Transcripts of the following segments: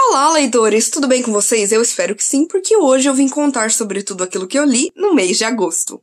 Olá, leitores! Tudo bem com vocês? Eu espero que sim, porque hoje eu vim contar sobre tudo aquilo que eu li no mês de agosto.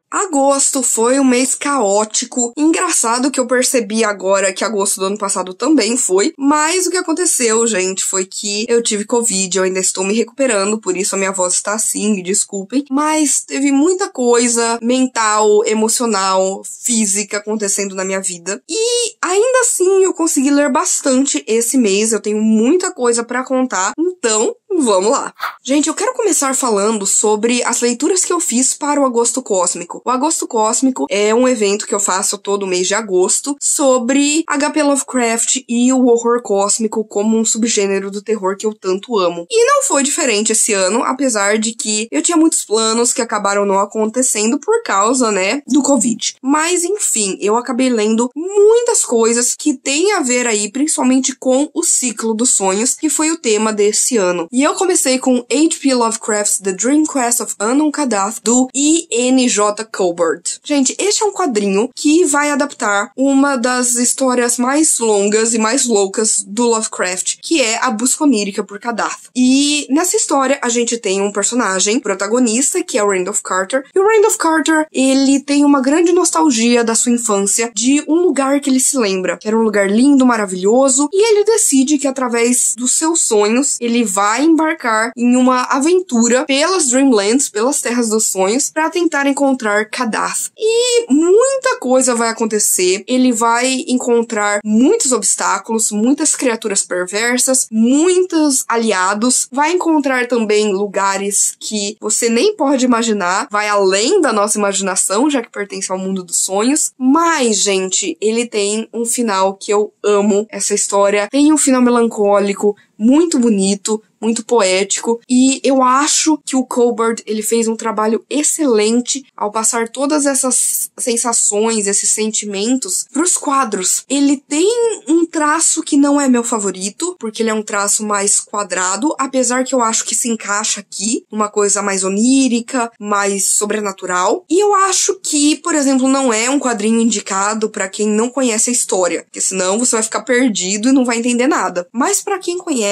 Agosto foi um mês caótico. Engraçado que eu percebi agora que agosto do ano passado também foi, mas o que aconteceu, gente, foi que eu tive Covid, eu ainda estou me recuperando, por isso a minha voz está assim, me desculpem, mas teve muita coisa mental, emocional, física acontecendo na minha vida. E ainda assim eu consegui ler bastante esse mês, eu tenho muita coisa pra contar, então vamos lá. Gente, eu quero começar falando sobre as leituras que eu fiz para o Agosto Cósmico. O Agosto Cósmico é um evento que eu faço todo mês de agosto sobre HP Lovecraft e o horror cósmico como um subgênero do terror que eu tanto amo. E não foi diferente esse ano, apesar de que eu tinha muitos planos que acabaram não acontecendo por causa, do Covid. Mas, enfim, eu acabei lendo muitas coisas que têm a ver aí, principalmente com o ciclo dos sonhos, que foi o tema desse ano. E eu comecei com H.P. Lovecraft's The Dream Quest of Anun-Kadath, do E.N.J. Colbert. Gente, este é um quadrinho que vai adaptar uma das histórias mais longas e mais loucas do Lovecraft, que é a busca onírica por Kadath. E nessa história a gente tem um personagem protagonista, que é o Randolph Carter. E o Randolph Carter, ele tem uma grande nostalgia da sua infância, de um lugar que ele se lembra, que era um lugar lindo, maravilhoso, e ele decide que através dos seus sonhos, ele vai embarcar em uma aventura pelas Dreamlands, pelas Terras dos Sonhos, para tentar encontrar Kadath. E muita coisa vai acontecer, ele vai encontrar muitos obstáculos, muitas criaturas perversas, muitos aliados, vai encontrar também lugares que você nem pode imaginar, vai além da nossa imaginação, já que pertence ao mundo dos sonhos, mas, gente, ele tem um final que eu amo, essa história tem um final melancólico, muito bonito, muito poético, e eu acho que o Colbert, ele fez um trabalho excelente ao passar todas essas sensações, esses sentimentos pros quadros. Ele tem um traço que não é meu favorito, porque ele é um traço mais quadrado, apesar que eu acho que se encaixa aqui, uma coisa mais onírica, mais sobrenatural, e eu acho que, por exemplo, não é um quadrinho indicado pra quem não conhece a história, porque senão você vai ficar perdido e não vai entender nada. Mas pra quem conhece,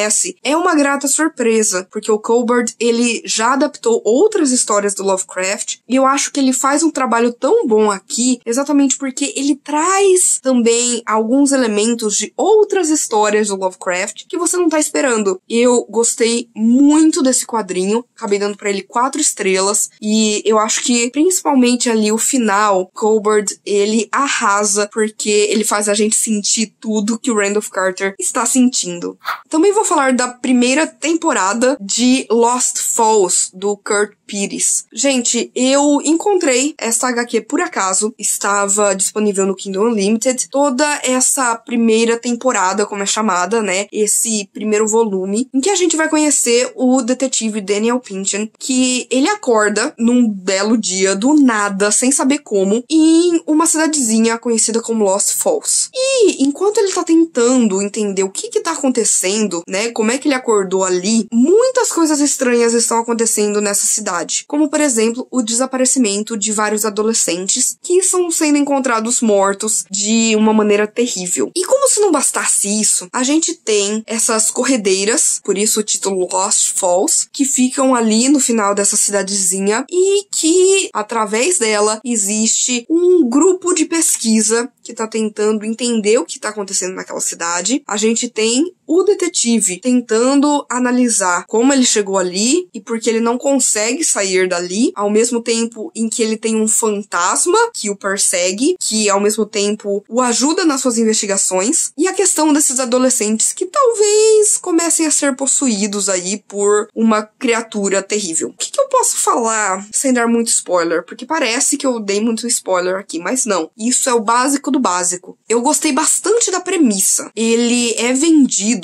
é uma grata surpresa, porque o Colbert, ele já adaptou outras histórias do Lovecraft, e eu acho que ele faz um trabalho tão bom aqui, exatamente porque ele traz também alguns elementos de outras histórias do Lovecraft que você não tá esperando. Eu gostei muito desse quadrinho, acabei dando pra ele 4 estrelas, e eu acho que principalmente ali o final, Colbert, ele arrasa, porque ele faz a gente sentir tudo que o Randolph Carter está sentindo. Também vou falar da primeira temporada de Lost Falls, do Kurt Pires. Gente, eu encontrei essa HQ por acaso, estava disponível no Kindle Unlimited, toda essa primeira temporada, como é chamada, esse primeiro volume, em que a gente vai conhecer o detetive Daniel Pynchon, que ele acorda num belo dia, do nada, sem saber como, em uma cidadezinha conhecida como Lost Falls. E, enquanto ele tá tentando entender o que tá acontecendo, como é que ele acordou ali, muitas coisas estranhas estão acontecendo nessa cidade. Como, por exemplo, o desaparecimento de vários adolescentes que estão sendo encontrados mortos de uma maneira terrível. E como se não bastasse isso, a gente tem essas corredeiras, por isso o título Lost Falls, que ficam ali no final dessa cidadezinha e que, através dela, existe um grupo de pesquisa que tá tentando entender o que tá acontecendo naquela cidade. A gente tem o detetive tentando analisar como ele chegou ali e porque ele não consegue sair dali, ao mesmo tempo em que ele tem um fantasma que o persegue, que ao mesmo tempo o ajuda nas suas investigações, e a questão desses adolescentes que talvez comecem a ser possuídos aí por uma criatura terrível. O que eu posso falar sem dar muito spoiler? Porque parece que eu dei muito spoiler aqui, mas não. Isso é o básico do básico. Eu gostei bastante da premissa. Ele é vendido,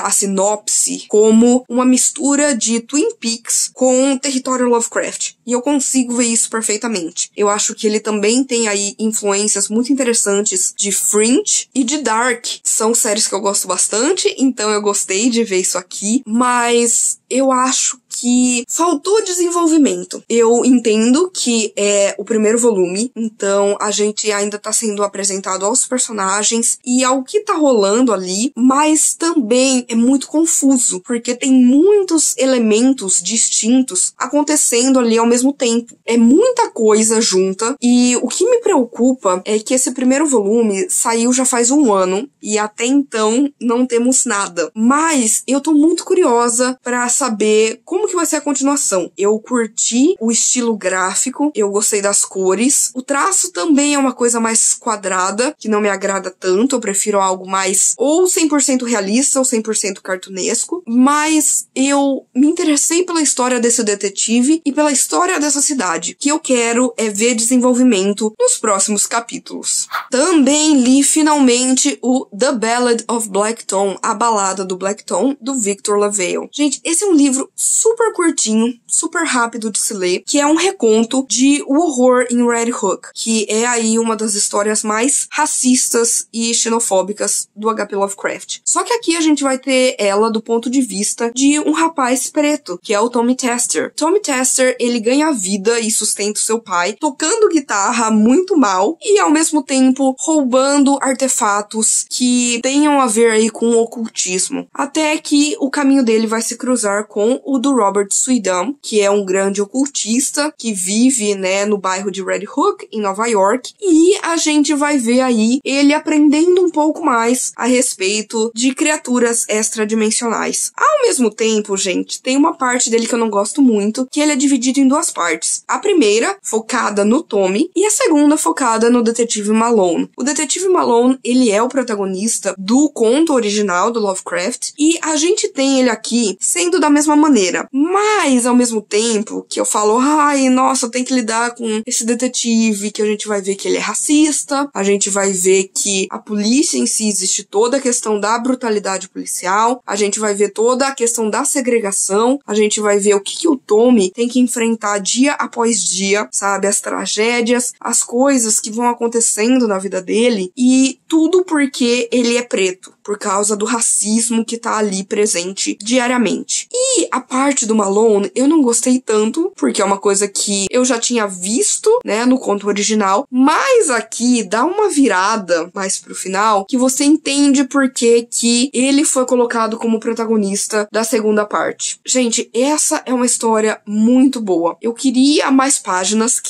a sinopse, como uma mistura de Twin Peaks com Território Lovecraft. E eu consigo ver isso perfeitamente. Eu acho que ele também tem aí influências muito interessantes de Fringe e de Dark. São séries que eu gosto bastante, então eu gostei de ver isso aqui, mas eu acho que faltou desenvolvimento. Eu entendo que é o primeiro volume, então a gente ainda tá sendo apresentado aos personagens e ao que tá rolando ali, mas também é muito confuso, porque tem muitos elementos distintos acontecendo ali ao mesmo tempo. É muita coisa junta, e o que me preocupa é que esse primeiro volume saiu já faz um ano, e até então não temos nada. Mas eu tô muito curiosa pra saber como que vai ser a continuação. Eu curti o estilo gráfico, eu gostei das cores, o traço também é uma coisa mais quadrada, que não me agrada tanto, eu prefiro algo mais ou 100% realista ou 100% cartunesco, mas eu me interessei pela história desse detetive e pela história dessa cidade. O que eu quero é ver desenvolvimento nos próximos capítulos. Também li finalmente o The Ballad of Black Tom, A Balada do Black Tom, do Victor LaValle. Gente, esse é um livro super curtinho, super rápido de se ler, que é um reconto de O Horror em Red Hook, que é aí uma das histórias mais racistas e xenofóbicas do H.P. Lovecraft. Só que aqui a gente vai ter ela do ponto de vista de um rapaz preto, que é o Tommy Tester. Tommy Tester, ele ganha vida e sustenta o seu pai, tocando guitarra muito mal e ao mesmo tempo roubando artefatos que tenham a ver aí com o ocultismo. Até que o caminho dele vai se cruzar com o do Robert Sweetnam, que é um grande ocultista que vive, né, no bairro de Red Hook, em Nova York, e a gente vai ver aí ele aprendendo um pouco mais a respeito de criaturas extradimensionais. Ao mesmo tempo, gente, tem uma parte dele que eu não gosto muito, que ele é dividido em duas partes. A primeira, focada no Tommy, e a segunda, focada no detetive Malone. O detetive Malone, ele é o protagonista do conto original do Lovecraft, e a gente tem ele aqui sendo da mesma maneira. Mas, ao mesmo tempo, que eu falo, ai, nossa, tem que lidar com esse detetive, que a gente vai ver que ele é racista, a gente vai ver que a polícia em si existe toda a questão da brutalidade policial, a gente vai ver toda a questão da segregação, a gente vai ver o que o Tommy tem que enfrentar dia após dia, sabe? As tragédias, as coisas que vão acontecendo na vida dele, e tudo porque ele é preto, por causa do racismo que tá ali presente diariamente. E a parte do Malone eu não gostei tanto, porque é uma coisa que eu já tinha visto, né, no conto original, mas aqui dá uma virada mais pro final que você entende por que ele foi colocado como protagonista da segunda parte. Gente, essa é uma história muito boa. Eu queria mais páginas,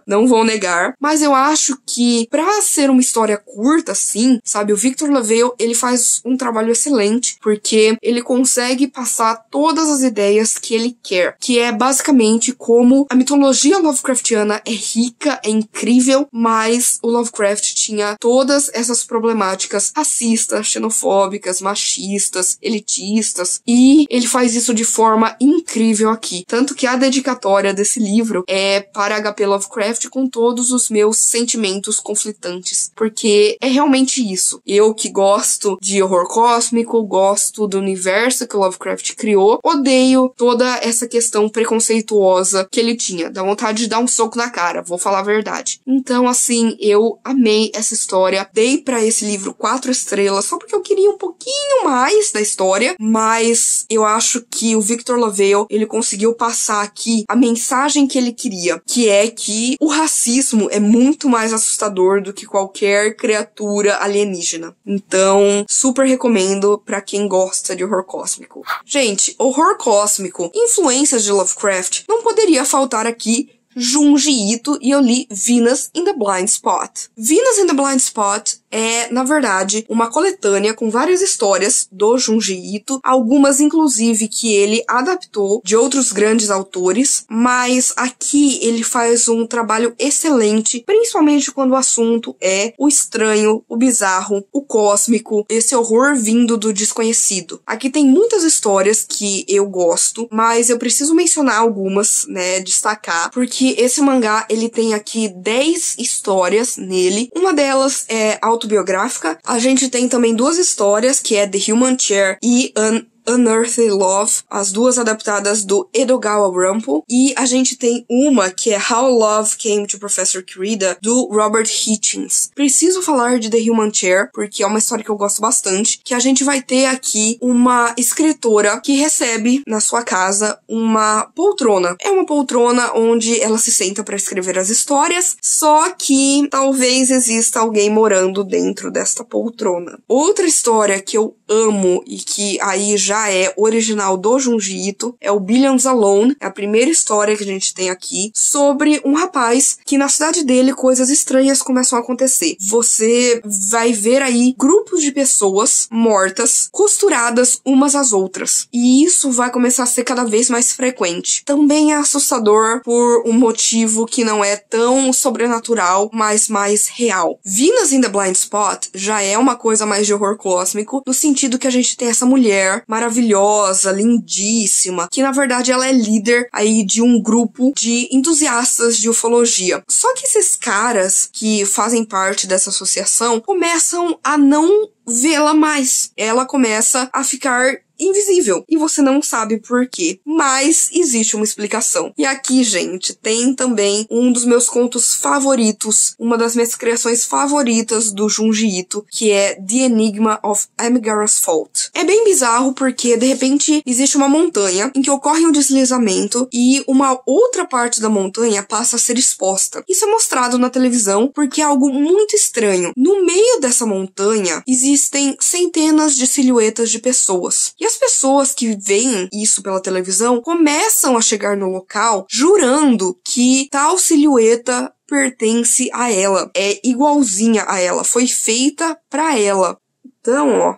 não vou negar, mas eu acho que pra ser uma história curta assim, sabe, o Victor LaValle, ele faz um trabalho excelente, porque ele consegue passar todas as ideias que ele quer, que é basicamente como a mitologia Lovecraftiana é rica, é incrível, mas o Lovecraft tinha todas essas problemáticas racistas, xenofóbicas, machistas, elitistas, e ele faz isso de forma incrível aqui. Tanto que a dedicatória desse livro é para H.P. Lovecraft com todos os meus sentimentos conflitantes, porque é realmente isso. Eu que gosto de horror cósmico, gosto do universo que o Lovecraft criou, odeio toda essa questão preconceituosa que ele tinha. Dá vontade de dar um soco na cara, vou falar a verdade. Então, assim, eu amei essa história, dei pra esse livro 4 estrelas, só porque eu queria um pouquinho mais da história, mas eu acho que o Victor LaValle, ele conseguiu passar aqui a mensagem que ele queria, que é que o racismo é muito mais assustador do que qualquer criatura alienígena. Então, super recomendo pra quem gosta de horror cósmico. Gente, horror cósmico, influências de Lovecraft, não poderia faltar aqui Junji Ito, e eu li Venus in the Blind Spot. Venus in the Blind Spot é, na verdade, uma coletânea com várias histórias do Junji Ito, algumas inclusive que ele adaptou de outros grandes autores, mas aqui ele faz um trabalho excelente, principalmente quando o assunto é o estranho, o bizarro, o cósmico, esse horror vindo do desconhecido. Aqui tem muitas histórias que eu gosto, mas eu preciso mencionar algumas, né, destacar, porque esse mangá, ele tem aqui 10 histórias nele, uma delas é autobiográfica. A gente tem também 2 histórias, que é The Human Chair e An Unearthly Love, as duas adaptadas do Edogawa Rampo, e a gente tem uma que é How Love Came to Professor Kirida, do Robert Hitchens. Preciso falar de The Human Chair, porque é uma história que eu gosto bastante, que a gente vai ter aqui uma escritora que recebe na sua casa uma poltrona. É uma poltrona onde ela se senta para escrever as histórias, só que talvez exista alguém morando dentro desta poltrona. Outra história que eu amo e que aí já é original do Junji Ito é o Billions Alone, é a primeira história que a gente tem aqui, sobre um rapaz que na cidade dele coisas estranhas começam a acontecer. Você vai ver aí grupos de pessoas mortas, costuradas umas às outras. E isso vai começar a ser cada vez mais frequente. Também é assustador por um motivo que não é tão sobrenatural, mas mais real. Venus in the Blind Spot já é uma coisa mais de horror cósmico, no sentido que a gente tem essa mulher maravilhosa, lindíssima, que na verdade ela é líder aí de um grupo de entusiastas de ufologia. Só que esses caras que fazem parte dessa associação começam a não vê-la mais. Ela começa a ficar invisível. E você não sabe por quê. Mas existe uma explicação. E aqui, gente, tem também um dos meus contos favoritos, uma das minhas criações favoritas do Junji Ito, que é The Enigma of Amigara's Fault. É bem bizarro porque, de repente, existe uma montanha em que ocorre um deslizamento e uma outra parte da montanha passa a ser exposta. Isso é mostrado na televisão porque é algo muito estranho. No meio dessa montanha existem centenas de silhuetas de pessoas. E as pessoas que veem isso pela televisão começam a chegar no local jurando que tal silhueta pertence a ela. É igualzinha a ela. Foi feita pra ela. Então, ó,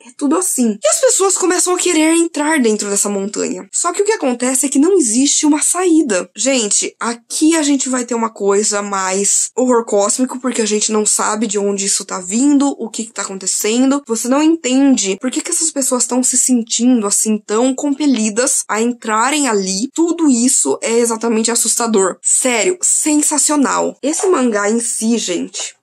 é tudo assim. E as pessoas começam a querer entrar dentro dessa montanha. Só que o que acontece é que não existe uma saída. Gente, aqui a gente vai ter uma coisa mais horror cósmico, porque a gente não sabe de onde isso tá vindo, o que tá acontecendo. Você não entende por que essas pessoas estão se sentindo assim tão compelidas a entrarem ali. Tudo isso é exatamente assustador. Sério, sensacional. Esse mangá em si, gente,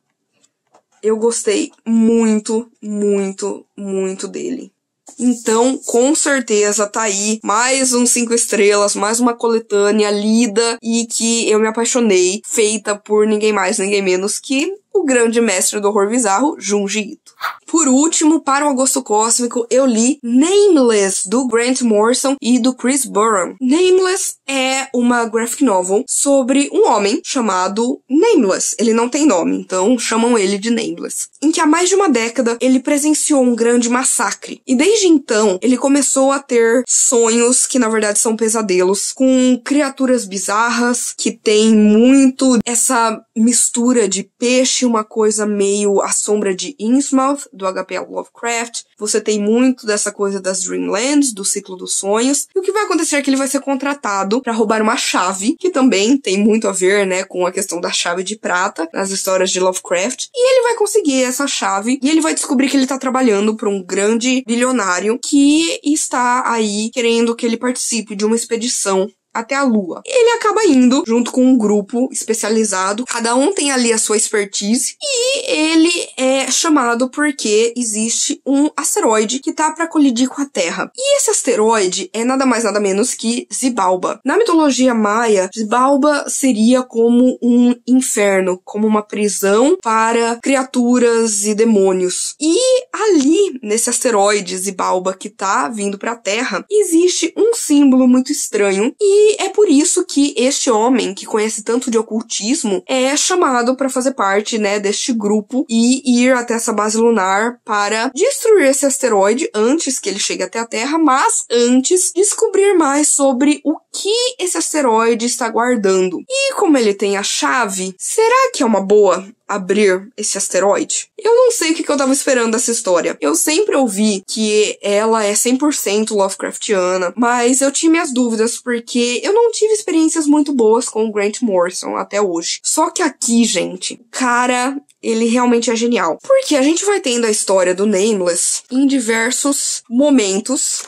eu gostei muito, muito, muito dele. Então, com certeza, tá aí mais uns 5 estrelas, mais uma coletânea lida e que eu me apaixonei, feita por ninguém mais, ninguém menos que o grande mestre do horror bizarro, Junji Ito. Por último, para o agosto cósmico, eu li Nameless, do Grant Morrison e do Chris Burham. Nameless é uma graphic novel sobre um homem chamado Nameless. Ele não tem nome, então chamam ele de Nameless. Em que há mais de uma década, ele presenciou um grande massacre. E desde então, ele começou a ter sonhos, que na verdade são pesadelos, com criaturas bizarras, que tem muito essa mistura de peixe, uma coisa meio a sombra de Innsmouth, do H.P. Lovecraft. Você tem muito dessa coisa das Dreamlands, do ciclo dos sonhos. E o que vai acontecer é que ele vai ser contratado para roubar uma chave, que também tem muito a ver, né, com a questão da chave de prata nas histórias de Lovecraft. E ele vai conseguir essa chave e ele vai descobrir que ele tá trabalhando para um grande bilionário que está aí querendo que ele participe de uma expedição até a Lua. E ele acaba indo junto com um grupo especializado, cada um tem ali a sua expertise, e ele é chamado porque existe um asteroide que tá para colidir com a Terra. E esse asteroide é nada mais nada menos que Xibalba. Na mitologia maia, Xibalba seria como um inferno, como uma prisão para criaturas e demônios. E ali, nesse asteroide Xibalba que tá vindo para a Terra, existe um símbolo muito estranho e é por isso que este homem, que conhece tanto de ocultismo, é chamado para fazer parte, né, deste grupo e ir até essa base lunar para destruir esse asteroide antes que ele chegue até a Terra, mas antes descobrir mais sobre o que esse asteroide está guardando. E como ele tem a chave, será que é uma boa abrir esse asteroide? Eu não sei o que eu tava esperando dessa história. Eu sempre ouvi que ela é 100% Lovecraftiana, mas eu tinha minhas dúvidas porque eu não tive experiências muito boas com o Grant Morrison até hoje. Só que aqui, gente, o cara, ele realmente é genial. Porque a gente vai tendo a história do Nameless em diversos momentos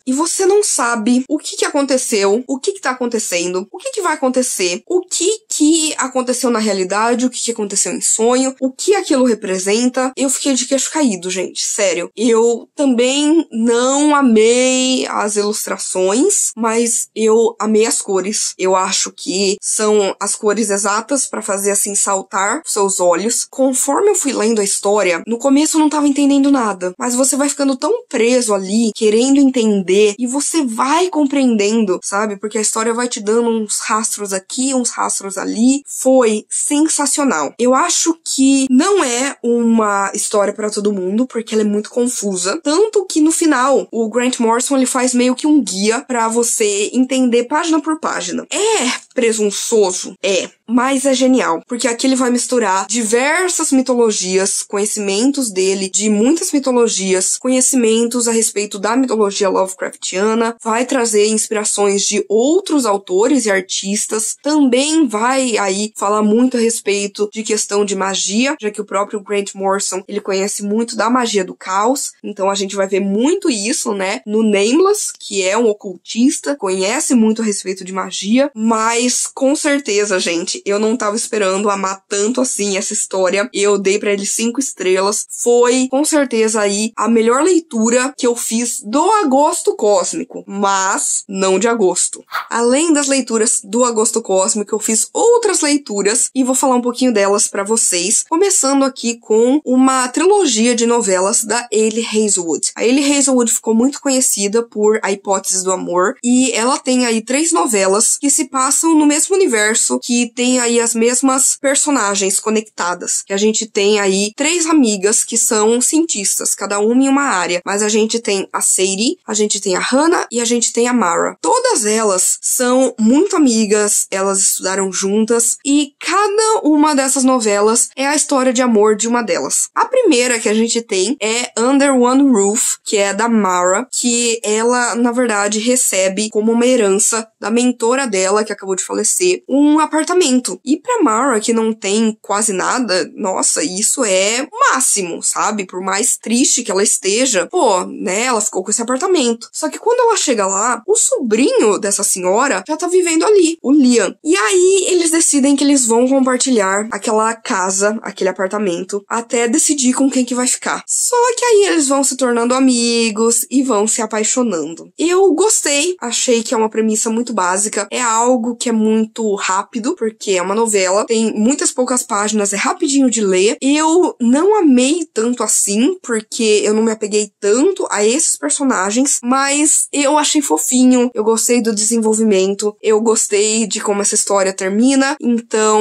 e você não sabe o que aconteceu, o que tá acontecendo, o que vai acontecer, o que que aconteceu na realidade, o que aconteceu em sonho, o que aquilo representa. Eu fiquei de queixo caído, gente, sério. Eu também não amei as ilustrações, mas eu amei as cores. Eu acho que são as cores exatas pra fazer assim saltar os seus olhos. Conforme eu fui lendo a história, no começo eu não tava entendendo nada, mas você vai ficando tão preso ali, querendo entender, e você vai compreendendo, sabe? Porque a história vai te dando uns rastros aqui, uns rastros ali. Foi sensacional. Eu acho que não é uma história pra todo mundo, porque ela é muito confusa, tanto que no final o Grant Morrison ele faz meio que um guia pra você entender página por página. É presunçoso? É. Mas é genial, porque aqui ele vai misturar diversas mitologias, conhecimentos dele de muitas mitologias, conhecimentos a respeito da mitologia Lovecraftiana, vai trazer inspirações de outros autores e artistas, também vai aí falar muito a respeito de questão de magia, já que o próprio Grant Morrison, ele conhece muito da magia do caos, então a gente vai ver muito isso, né, no Nameless, que é um ocultista, conhece muito a respeito de magia, mas com certeza, gente, eu não tava esperando amar tanto assim essa história. Eu dei pra ele 5 estrelas. Foi, com certeza, aí a melhor leitura que eu fiz do Agosto Cósmico, mas não de agosto. Além das leituras do Agosto Cósmico, eu fiz outras leituras e vou falar um pouquinho delas pra vocês, começando aqui com uma trilogia de novelas da Ailey Hazelwood. A Ailey Hazelwood ficou muito conhecida por A Hipótese do Amor e ela tem aí 3 novelas que se passam no mesmo universo, que tem aí as mesmas personagens conectadas. Que a gente tem aí 3 amigas que são cientistas, cada uma em uma área. Mas a gente tem a Sadie, a gente tem a Hannah e a gente tem a Mara. Todas elas são muito amigas, elas estudaram juntas e cada uma dessas novelas é a história de amor de uma delas. A primeira que a gente tem é Under One Roof, que é da Mara, que ela, na verdade, recebe como uma herança da mentora dela, que acabou de falecer, um apartamento. E pra Mara, que não tem quase nada, nossa, isso é o máximo, sabe? Por mais triste que ela esteja, pô, né, ela ficou com esse apartamento. Só que quando ela chega lá, o sobrinho dessa senhora já tá vivendo ali, o Liam. E aí eles decidem que eles vão compartilhar aquela casa, aquele apartamento, até decidir com quem que vai ficar. Só que aí eles vão se tornando amigos e vão se apaixonando. Eu gostei, achei que é uma premissa muito básica, é algo que é muito rápido, porque é uma novela, tem muitas poucas páginas, é rapidinho de ler. Eu não amei tanto assim, porque eu não me apeguei tanto a esses personagens, mas eu achei fofinho, eu gostei do desenvolvimento, eu gostei de como essa história termina, então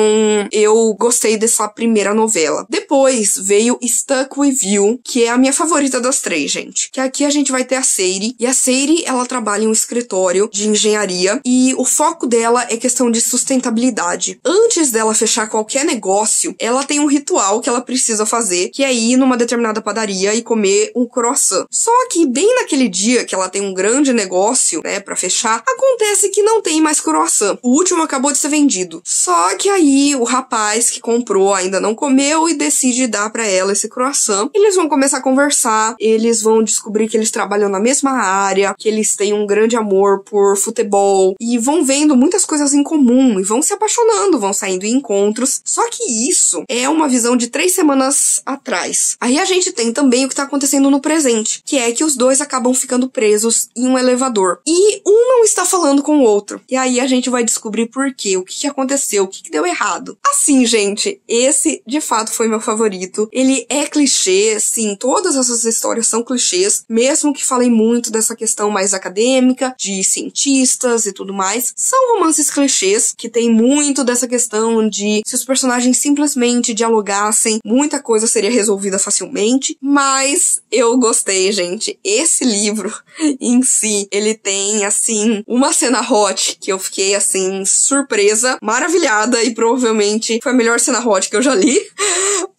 eu gostei dessa primeira novela. Depois veio Stuck With You, que é a minha favorita das 3, gente. Que aqui a gente vai ter a Sadie, e a Sadie, ela trabalha em um escritório de engenharia, e o foco dela é questão de sustentabilidade. Antes dela fechar qualquer negócio, ela tem um ritual que ela precisa fazer, que é ir numa determinada padaria e comer um croissant. Só que bem naquele dia que ela tem um grande negócio, né, pra fechar, acontece que não tem mais croissant. O último acabou de ser vendido. Só que aí o rapaz que comprou ainda não comeu e decide dar pra ela esse croissant. Eles vão começar a conversar, eles vão descobrir que eles trabalham na mesma área, que eles têm um grande amor por futebol e vão vendo muitas coisas em comum e vão se apaixonando, vão saindo em encontros. Só que isso é uma visão de 3 semanas atrás. Aí a gente tem também o que tá acontecendo no presente, que é que os dois acabam ficando presos em um elevador. E um não está falando com o outro. E aí a gente vai descobrir por quê, o que aconteceu, o que deu errado. Assim, gente, esse de fato foi meu favorito. Ele é clichê, sim, todas essas histórias são clichês, mesmo que falem muito dessa questão mais acadêmica, de cientistas e tudo mais. São romances clichês, que tem muito dessa questão de se os personagens simplesmente dialogassem, muita coisa seria resolvida facilmente, mas eu gostei, gente. Esse livro em si, ele tem, assim, uma cena hot que eu fiquei, assim, surpresa, maravilhada, e provavelmente foi a melhor cena hot que eu já li,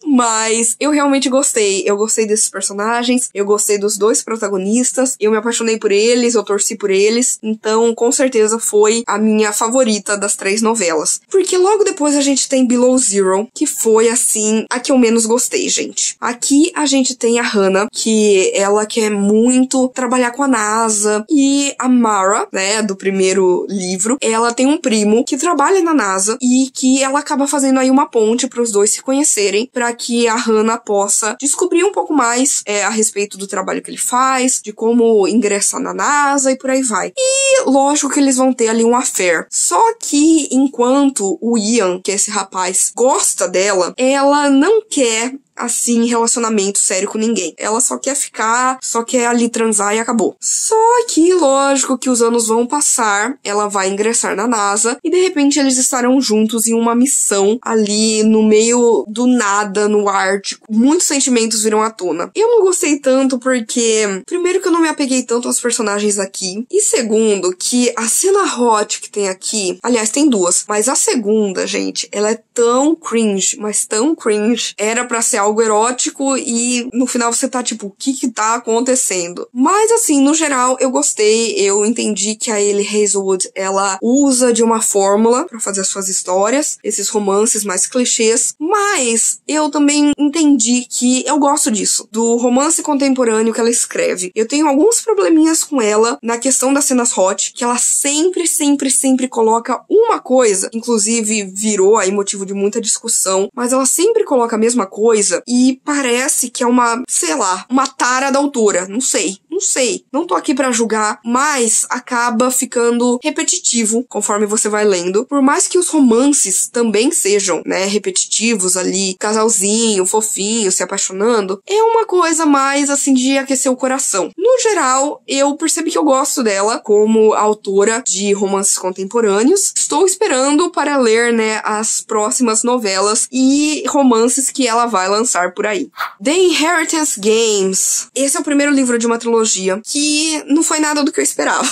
Mas eu realmente gostei. Eu gostei desses personagens, eu gostei dos dois protagonistas, eu me apaixonei por eles, eu torci por eles. Então, com certeza, foi a minha favorita das 3 novelas. Porque logo depois a gente tem Below Zero, que foi, assim, a que eu menos gostei, gente. Aqui a gente tem a Hannah, que ela quer muito trabalhar com a NASA. E a Mara, né, do primeiro livro, ela tem um primo que trabalha na NASA e que ela acaba fazendo aí uma ponte para os dois se conhecerem, para que a Hannah possa descobrir um pouco mais a respeito do trabalho que ele faz, de como ingressar na NASA e por aí vai. E lógico que eles vão ter ali um affair. Só que enquanto o Ian, que é esse rapaz, gosta dela, ela não quer assim, relacionamento sério com ninguém. Ela só quer ficar, só quer ali transar e acabou. Só que, lógico que os anos vão passar, ela vai ingressar na NASA e de repente eles estarão juntos em uma missão ali no meio do nada, no Ártico. Muitos sentimentos viram à tona. Eu não gostei tanto porque, primeiro que eu não me apeguei tanto aos personagens aqui, e segundo que a cena hot que tem aqui, aliás, tem duas, mas a segunda, gente, ela é tão cringe, mas tão cringe. Era pra ser algo erótico e no final você tá tipo, o que tá acontecendo? Mas assim, no geral, eu gostei, eu entendi que a Hayley Hazelwood, ela usa de uma fórmula pra fazer as suas histórias, esses romances mais clichês, mas eu também entendi que eu gosto disso, do romance contemporâneo que ela escreve. Eu tenho alguns probleminhas com ela na questão das cenas hot, que ela sempre coloca uma coisa, inclusive virou aí motivo de muita discussão, mas ela sempre coloca a mesma coisa e parece que é uma, sei lá, uma tara da autora. Não sei. Não tô aqui pra julgar, mas acaba ficando repetitivo conforme você vai lendo. Por mais que os romances também sejam, né, repetitivos ali, casalzinho, fofinho, se apaixonando, é uma coisa mais, assim, de aquecer o coração. No geral, eu percebi que eu gosto dela como autora de romances contemporâneos. Estou esperando para ler, né, as próximas novelas e romances que ela vai lançar por aí. The Inheritance Games. Esse é o primeiro livro de uma trilogia que não foi nada do que eu esperava.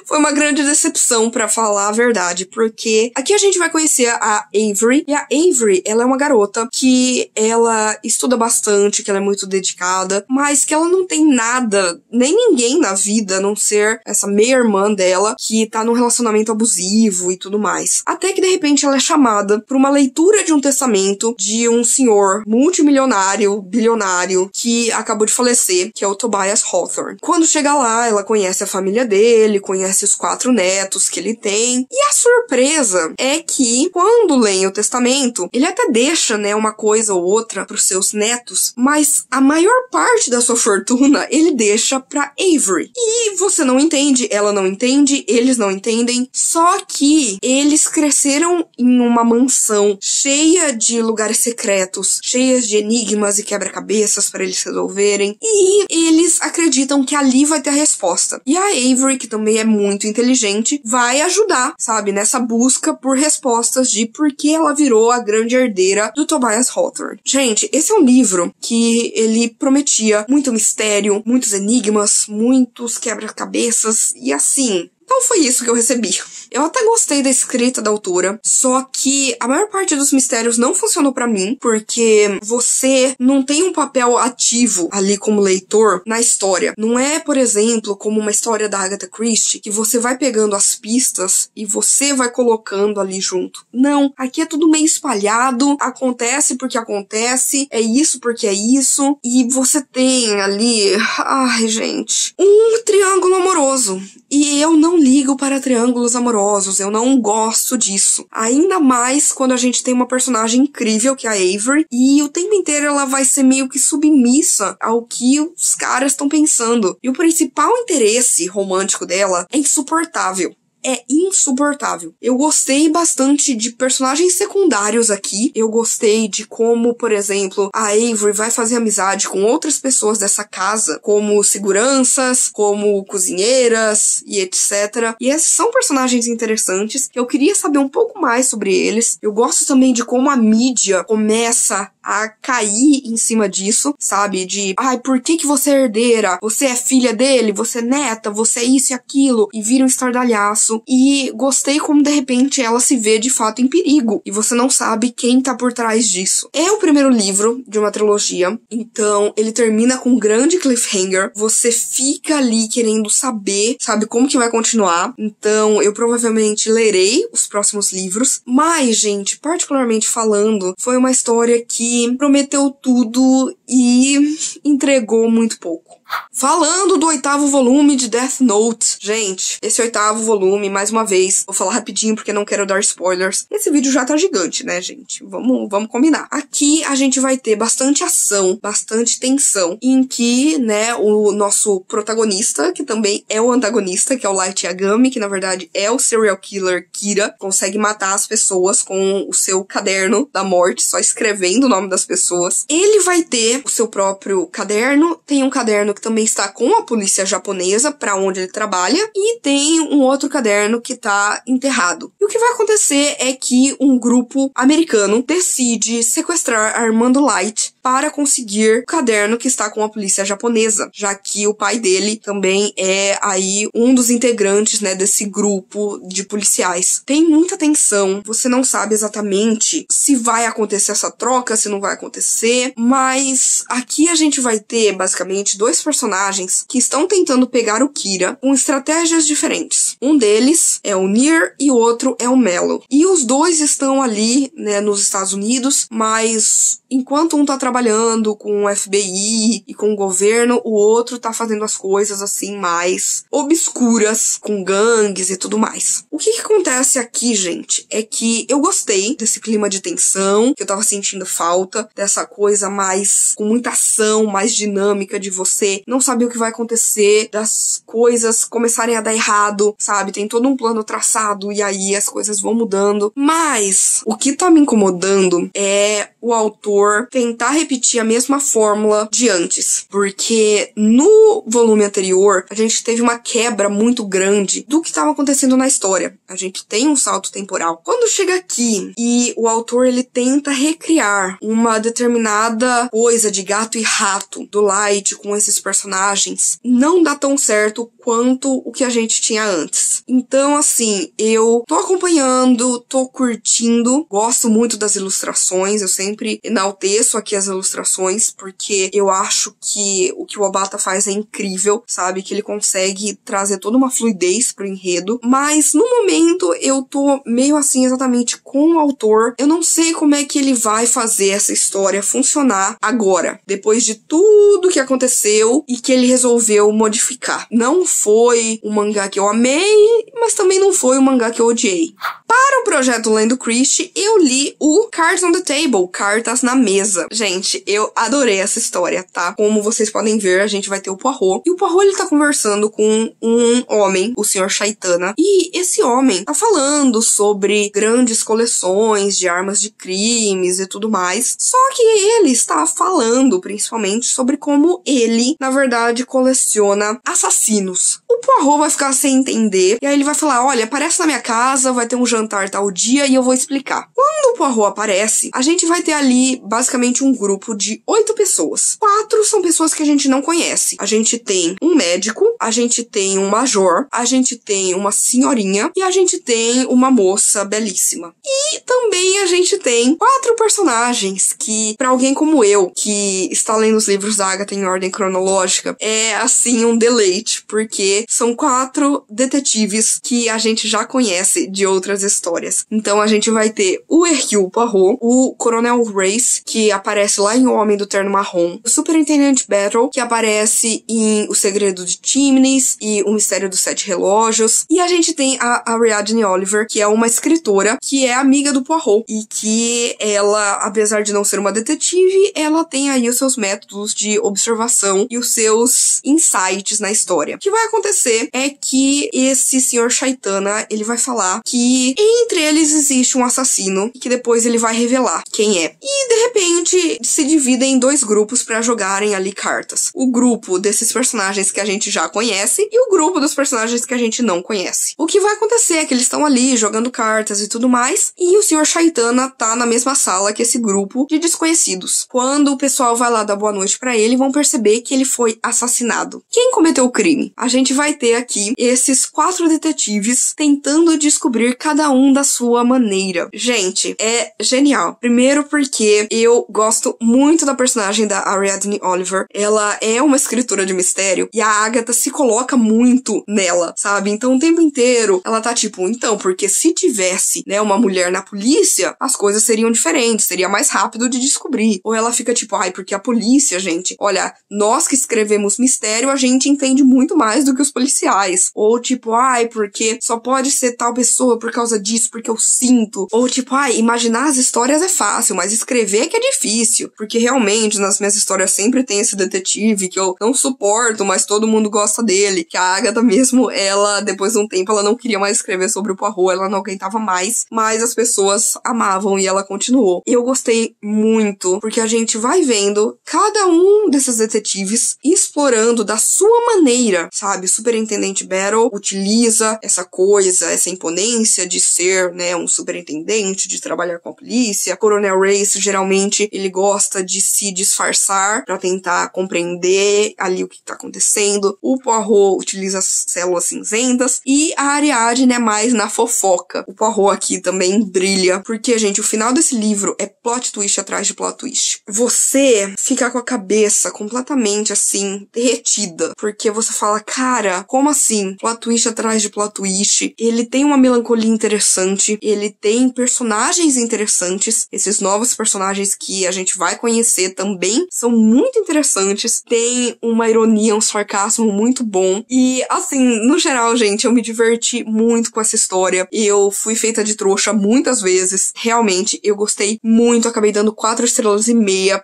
Foi uma grande decepção, pra falar a verdade, porque aqui a gente vai conhecer a Avery, e a Avery, ela é uma garota que ela estuda bastante, que ela é muito dedicada, mas que ela não tem nada, nem ninguém na vida, a não ser essa meia-irmã dela, que tá num relacionamento abusivo e tudo mais. Até que, de repente, ela é chamada pra uma leitura de um testamento de um senhor multimilionário, bilionário, que acabou de falecer, que é o Tobias Hawthorne. Quando chega lá, ela conhece a família dele, conhece os 4 netos que ele tem. E a surpresa é que, quando leem o testamento, ele até deixa, né, uma coisa ou outra pros seus netos, mas a maior parte da sua fortuna ele deixa pra Avery. E você não entende, ela não entende, eles não entendem, só que eles cresceram em uma mansão cheia de lugares secretos, cheias de enigmas e quebra-cabeças para eles resolverem, e eles acreditam que ali vai ter a resposta. E a Avery, que também é muito inteligente, vai ajudar, sabe, nessa busca por respostas de por que ela virou a grande herdeira do Tobias Hawthorne. Gente, esse é um livro que ele prometia muito mistério, muitos enigmas, muitos quebra-cabeças, e assim, não foi isso que eu recebi. Eu até gostei da escrita da autora, só que a maior parte dos mistérios não funcionou pra mim, porque você não tem um papel ativo ali como leitor na história. Não é, por exemplo, como uma história da Agatha Christie, que você vai pegando as pistas e você vai colocando ali junto. Não, aqui é tudo meio espalhado, acontece porque acontece, é isso porque é isso, e você tem ali, ai gente, um triângulo amoroso. E eu não ligo para triângulos amorosos, eu não gosto disso. Ainda mais quando a gente tem uma personagem incrível, que é a Avery, e o tempo inteiro ela vai ser meio que submissa ao que os caras estão pensando. E o principal interesse romântico dela é insuportável. É insuportável. Eu gostei bastante de personagens secundários aqui. Eu gostei de como, por exemplo, a Avery vai fazer amizade com outras pessoas dessa casa, como seguranças, como cozinheiras e etc. E esses são personagens interessantes. Eu queria saber um pouco mais sobre eles. Eu gosto também de como a mídia começa a cair em cima disso, sabe? De, ai, por que você é herdeira? Você é filha dele? Você é neta? Você é isso e aquilo? E vira um estardalhaço. isso. E gostei como, de repente, ela se vê de fato em perigo. E você não sabe quem tá por trás disso. É o primeiro livro de uma trilogia. Então, ele termina com um grande cliffhanger. Você fica ali querendo saber, sabe, como que vai continuar. Então, eu provavelmente lerei os próximos livros. Mas, gente, particularmente falando, foi uma história que prometeu tudo e entregou muito pouco. Falando do 8º volume de Death Note, gente, esse 8º volume, mais uma vez, vou falar rapidinho porque não quero dar spoilers. Esse vídeo já tá gigante, né, gente? Vamos combinar. Aqui a gente vai ter bastante ação, bastante tensão, em que, né, o nosso protagonista, que também é o antagonista, que é o Light Yagami, que na verdade é o serial killer Kira, consegue matar as pessoas com o seu caderno da morte, só escrevendo o nome das pessoas. Ele vai ter o seu próprio caderno, tem um caderno que também está com a polícia japonesa, para onde ele trabalha, e tem um outro caderno que tá enterrado. E o que vai acontecer é que um grupo americano decide sequestrar Armando Light para conseguir o caderno que está com a polícia japonesa, já que o pai dele também é aí um dos integrantes, né, desse grupo de policiais. Tem muita tensão, você não sabe exatamente se vai acontecer essa troca, se não vai acontecer, mas aqui a gente vai ter basicamente dois personagens que estão tentando pegar o Kira com estratégias diferentes. Um deles é o Nier e o outro é o Melo. E os dois estão ali, né, nos Estados Unidos, mas enquanto um tá trabalhando com o FBI e com o governo, o outro tá fazendo as coisas assim mais obscuras, com gangues e tudo mais. O que acontece aqui, gente, é que eu gostei desse clima de tensão, que eu tava sentindo falta, dessa coisa mais com muita ação, mais dinâmica de você não saber o que vai acontecer, das coisas começarem a dar errado, sabe? Tem todo um plano traçado e aí as coisas vão mudando. Mas o que tá me incomodando é o autor tentar repetir a mesma fórmula de antes. Porque no volume anterior, a gente teve uma quebra muito grande do que estava acontecendo na história. A gente tem um salto temporal. Quando chega aqui e o autor ele tenta recriar uma determinada coisa de gato e rato do Light com esses personagens, não dá tão certo quanto o que a gente tinha antes. Então, assim, eu tô acompanhando, tô curtindo, gosto muito das ilustrações, eu sempre enalteço aqui as ilustrações, porque eu acho que o Obata faz é incrível, sabe? Que ele consegue trazer toda uma fluidez pro enredo, mas no momento eu tô meio assim exatamente com o autor, eu não sei como é que ele vai fazer essa história funcionar agora, depois de tudo que aconteceu e que ele resolveu modificar. Não foi um mangá que eu amei, mas também não foi um mangá que eu odiei. Para o projeto Lendo Christie, eu li o Cards on the Table, Cartas na Mesa. Gente, eu adorei essa história, tá? Como vocês podem ver, a gente vai ter o Poirot. E o Poirot, ele tá conversando com um homem, o Sr. Chaitana. E esse homem tá falando sobre grandes coleções de armas de crimes e tudo mais. Só que ele está falando, principalmente, sobre como ele, na verdade, coleciona assassinos. O Poirot vai ficar sem entender. E aí ele vai falar, olha, aparece na minha casa, vai ter um jantar tal dia e eu vou explicar. Quando o Poirot aparece, a gente vai ter ali basicamente um grupo de 8 pessoas. 4 são pessoas que a gente não conhece. A gente tem um médico, a gente tem um major, a gente tem uma senhorinha e a gente tem uma moça belíssima. E também a gente tem 4 personagens que, pra alguém como eu, que está lendo os livros da Agatha em ordem cronológica, é assim um deleite, porque são 4 detetives que a gente já conhece de outras histórias. Então a gente vai ter o Hercule Poirot, o Coronel Race, que aparece lá em O Homem do Terno Marrom, o Superintendente Battle, que aparece em O Segredo de Chimneys e O Mistério dos 7 Relógios, e a gente tem a Ariadne Oliver, que é uma escritora que é amiga do Poirot, e que ela, apesar de não ser uma detetive, ela tem aí os seus métodos de observação e os seus insights na história. O que vai acontecer é que esse Sr. Chaitana, ele vai falar que entre eles existe um assassino e que depois ele vai revelar quem é. E, de repente, se dividem em 2 grupos pra jogarem ali cartas. O grupo desses personagens que a gente já conhece e o grupo dos personagens que a gente não conhece. O que vai acontecer é que eles estão ali jogando cartas e tudo mais, e o Sr. Chaitana tá na mesma sala que esse grupo de desconhecidos. Quando o pessoal vai lá dar boa noite pra ele, vão perceber que ele foi assassinado. Quem cometeu o crime? A gente vai ter aqui esses 4 4 detetives tentando descobrir cada um da sua maneira. Gente, é genial. Primeiro porque eu gosto muito da personagem da Ariadne Oliver. Ela é uma escritora de mistério e a Agatha se coloca muito nela, sabe? Então o tempo inteiro ela tá tipo, então, porque se tivesse, né, uma mulher na polícia, as coisas seriam diferentes, seria mais rápido de descobrir. Ou ela fica tipo, ai, porque a polícia, gente, olha, nós que escrevemos mistério, a gente entende muito mais do que os policiais. Ou tipo, ai, porque só pode ser tal pessoa por causa disso, porque eu sinto. Ou tipo, ai, imaginar as histórias é fácil, mas escrever que é difícil. Porque realmente, nas minhas histórias sempre tem esse detetive que eu não suporto, mas todo mundo gosta dele. Que a Agatha mesmo, ela, depois de um tempo, ela não queria mais escrever sobre o Poirot, ela não aguentava mais, mas as pessoas amavam e ela continuou. E eu gostei muito, porque a gente vai vendo cada um desses detetives explorando da sua maneira, sabe? O Superintendente Battle utiliza essa coisa, essa imponência de ser, né, um superintendente, de trabalhar com a polícia. Coronel Race, geralmente, ele gosta de se disfarçar pra tentar compreender ali o que tá acontecendo. O Poirot utiliza as células cinzentas e a Ariadne é mais na fofoca. O Poirot aqui também brilha, porque, gente, o final desse livro é plot twist atrás de plot twist. Você fica com a cabeça completamente, assim, derretida, porque você fala, cara, como assim? Plot twist atrás de plot twist. Ele tem uma melancolia interessante, ele tem personagens interessantes, esses novos personagens que a gente vai conhecer também são muito interessantes, tem uma ironia, um sarcasmo muito bom, e, assim, no geral, gente, eu me diverti muito com essa história, eu fui feita de trouxa muitas vezes, realmente, eu gostei muito, acabei dando 4,5 estrelas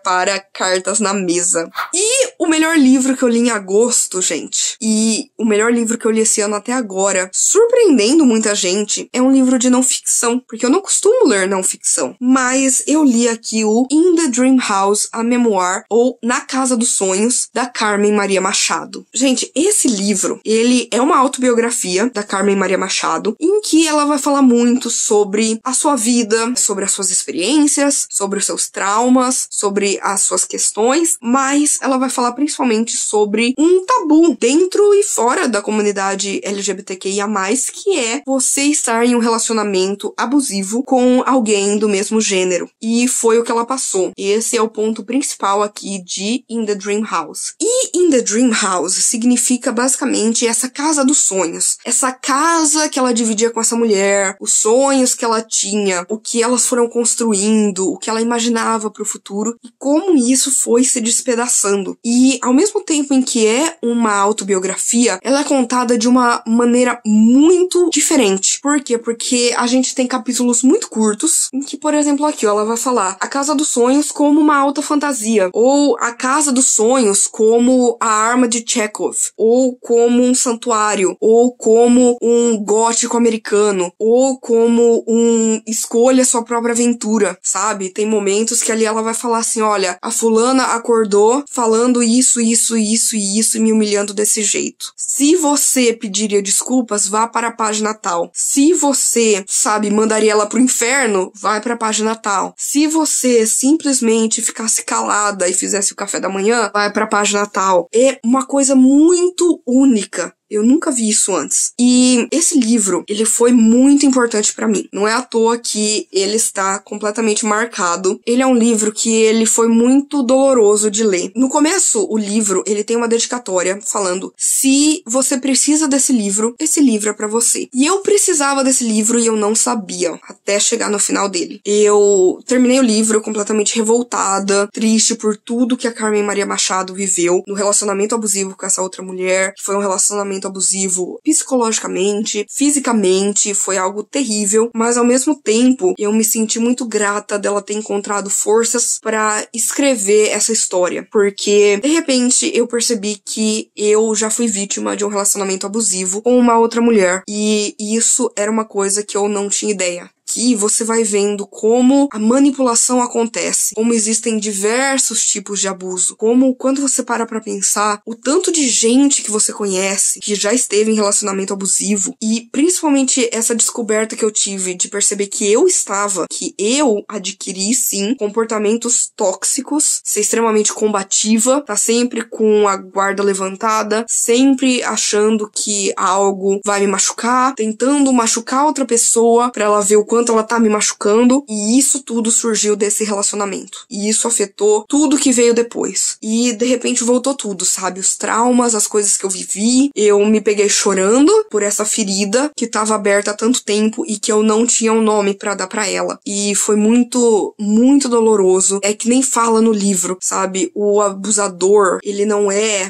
para Cartas na Mesa. E o melhor livro que eu li em agosto, gente, e o melhor livro que eu li esse ano até agora, surpreendendo muita gente, é um livro de não ficção, porque eu não costumo ler não ficção, mas eu li aqui o In the Dream House, a Memoir, ou Na Casa dos Sonhos, da Carmen Maria Machado. Gente, esse livro, ele é uma autobiografia da Carmen Maria Machado, em que ela vai falar muito sobre a sua vida, sobre as suas experiências, sobre os seus traumas, sobre as suas questões, mas ela vai falar principalmente sobre um tabu dentro e fora da comunidade LGBTQIA+, que é você estar em um relacionamento abusivo com alguém do mesmo gênero. E foi o que ela passou. Esse é o ponto principal aqui de In the Dream House. E In the Dream House significa basicamente essa casa dos sonhos. Essa casa que ela dividia com essa mulher, os sonhos que ela tinha, o que elas foram construindo, o que ela imaginava para o futuro e como isso foi se despedaçando. E ao mesmo tempo em que é uma autobiografia, ela é contada de uma maneira muito diferente. Por quê? Porque a gente tem capítulos muito curtos, em que, por exemplo, aqui ó, ela vai falar a Casa dos Sonhos como uma alta fantasia, ou a Casa dos Sonhos como a arma de Chekhov, ou como um santuário, ou como um gótico americano, ou como um escolha sua própria aventura, sabe? Tem momentos que ali ela vai falar assim, olha, a fulana acordou falando isso e me humilhando desse jeito. Se você pediria desculpas, vá para a página tal. Se você, sabe, mandaria ela pro inferno, vai para a página tal. Se você simplesmente ficasse calada e fizesse o café da manhã, vai para a página tal. É uma coisa muito única. Eu nunca vi isso antes. E esse livro, ele foi muito importante pra mim. Não é à toa que ele está completamente marcado. Ele é um livro que ele foi muito doloroso de ler. No começo, o livro, ele tem uma dedicatória falando: se você precisa desse livro, esse livro é pra você. E eu precisava desse livro e eu não sabia, até chegar no final dele. Eu terminei o livro completamente revoltada, triste por tudo que a Carmen Maria Machado viveu no relacionamento abusivo com essa outra mulher, que foi um relacionamento abusivo psicologicamente, fisicamente, foi algo terrível, mas ao mesmo tempo eu me senti muito grata dela ter encontrado forças para escrever essa história, porque de repente eu percebi que eu já fui vítima de um relacionamento abusivo com uma outra mulher, e isso era uma coisa que eu não tinha ideia. aqui você vai vendo como a manipulação acontece, como existem diversos tipos de abuso, como quando você para pra pensar o tanto de gente que você conhece que já esteve em relacionamento abusivo, e principalmente essa descoberta que eu tive de perceber que eu adquiri sim comportamentos tóxicos, ser extremamente combativa, tá sempre com a guarda levantada, sempre achando que algo vai me machucar, tentando machucar outra pessoa pra ela ver o quanto ela tá me machucando, e isso tudo surgiu desse relacionamento. E isso afetou tudo que veio depois. E de repente voltou tudo, sabe? Os traumas, as coisas que eu vivi, eu me peguei chorando por essa ferida que tava aberta há tanto tempo e que eu não tinha um nome pra dar pra ela. E foi muito, muito doloroso. É que nem fala no livro, sabe? O abusador, ele não é,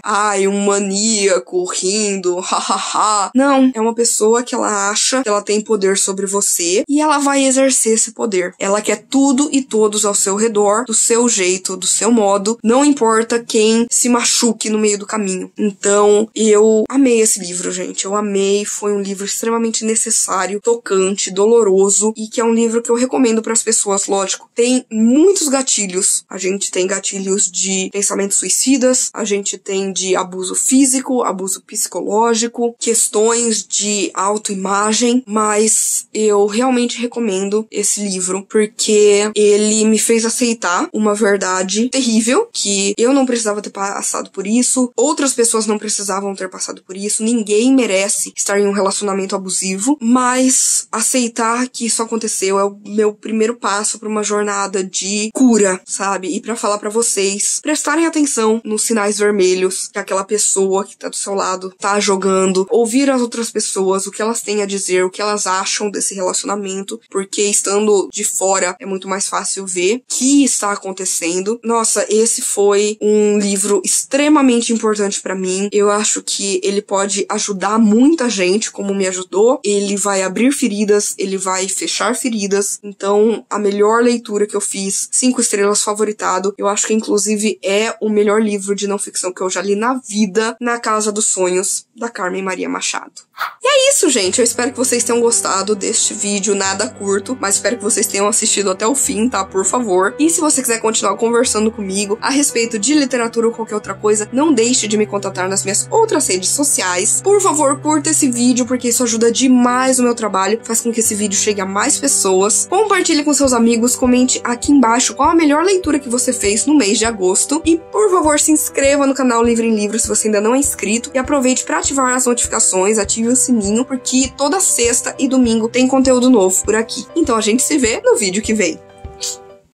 um maníaco rindo, hahaha. Não, é uma pessoa que ela acha que ela tem poder sobre você e ela vai exercer esse poder. Ela quer tudo e todos ao seu redor, do seu jeito, do seu modo. Não importa quem se machuque no meio do caminho. Então, eu amei esse livro, gente. Eu amei. Foi um livro extremamente necessário, tocante, doloroso e que é um livro que eu recomendo para as pessoas, lógico. Tem muitos gatilhos. A gente tem gatilhos de pensamentos suicidas, a gente tem de abuso físico, abuso psicológico, questões de autoimagem, mas eu realmente recomendo esse livro porque ele me fez aceitar uma verdade terrível, que eu não precisava ter passado por isso, outras pessoas não precisavam ter passado por isso, ninguém merece estar em um relacionamento abusivo, mas aceitar que isso aconteceu é o meu primeiro passo para uma jornada de cura, sabe? E para falar para vocês prestarem atenção nos sinais vermelhos que aquela pessoa que tá do seu lado tá jogando, ouvir as outras pessoas, o que elas têm a dizer, o que elas acham desse relacionamento, porque estando de fora é muito mais fácil ver o que está acontecendo. Nossa, esse foi um livro extremamente importante pra mim. Eu acho que ele pode ajudar muita gente, como me ajudou. Ele vai abrir feridas, ele vai fechar feridas. Então, a melhor leitura que eu fiz, 5 estrelas, favoritado. Eu acho que, inclusive, é o melhor livro de não ficção que eu já li na vida, Na Casa dos Sonhos, da Carmen Maria Machado. E é isso, gente. Eu espero que vocês tenham gostado deste vídeo, nada curto, mas espero que vocês tenham assistido até o fim, tá? Por favor. E se você quiser continuar conversando comigo a respeito de literatura ou qualquer outra coisa, não deixe de me contatar nas minhas outras redes sociais. Por favor, curta esse vídeo, porque isso ajuda demais o meu trabalho, faz com que esse vídeo chegue a mais pessoas. Compartilhe com seus amigos, comente aqui embaixo qual a melhor leitura que você fez no mês de agosto. E, por favor, se inscreva no canal Livro em Livro se você ainda não é inscrito. E aproveite para ativar as notificações, ative o sininho, porque toda sexta e domingo tem conteúdo novo por aqui. Então a gente se vê no vídeo que vem.